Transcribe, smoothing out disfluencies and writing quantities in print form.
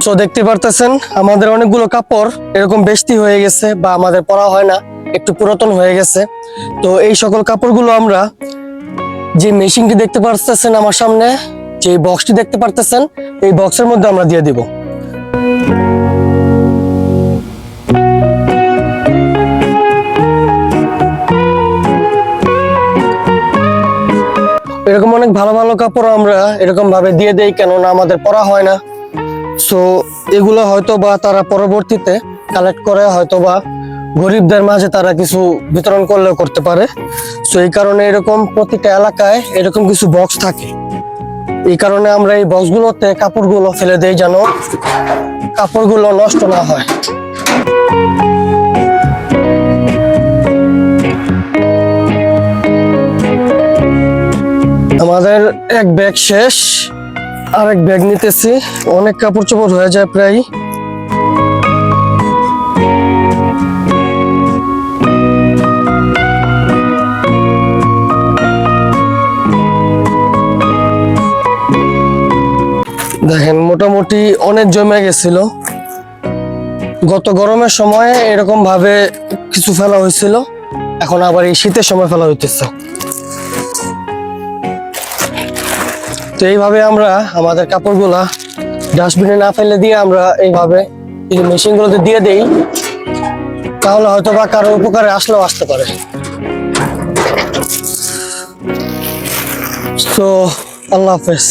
So দেখতে পারতেছেন আমাদের অনেকগুলো কাপড় এরকম বেশি হয়ে গেছে বা আমাদের পরা হয় না, একটু পুরাতন হয়ে গেছে। তো এই সকল কাপড়গুলো আমরা যে মেশিনটি দেখতে পারতেছেন আমার সামনে, যে বক্সটি দেখতে পারতেছেন, এই বক্সের মধ্যে আমরা দিয়ে দিব। এরকম অনেক ভালো ভালো কাপড় আমরা এরকম ভাবে দিয়ে দেই, কেননা আমাদের পরা হয় না। সো এগুলো হয়তো বা তারা পরবর্তীতে কালেক্ট করে হয়তো বা গরিবদের মাঝে তারা কিছু বিতরণ করলেও করতে পারে। সো এই কারণে এরকম প্রতিটা এলাকায় এরকম কিছু বক্স থাকে। এই কারণে আমরা এই বক্সগুলোতে কাপড়গুলো ফেলে দেই যেন কাপড়গুলো নষ্ট না হয়। আমাদের এক ব্যাগ শেষ, আরেক ব্যাগ নিতেছি। অনেক কাপড় চোপড় হয়ে যায় প্রায়। দেখেন মোটামুটি অনেক জমে গেছিল। গত গরমের সময় এরকম ভাবে কিছু ফেলা হয়েছিল, এখন আবার এই শীতের সময় ফেলা হইতেছে। তো এইভাবে আমরা আমাদের কাপড়গুলা ডাস্টবিনে না ফেলে দিয়ে আমরা এইভাবে এই মেশিনগুলোতে দিয়ে দেই, তাহলে হয়তো বা কারো উপকারে আসলেও আসতে পারে। তো আল্লাহ হাফেজ।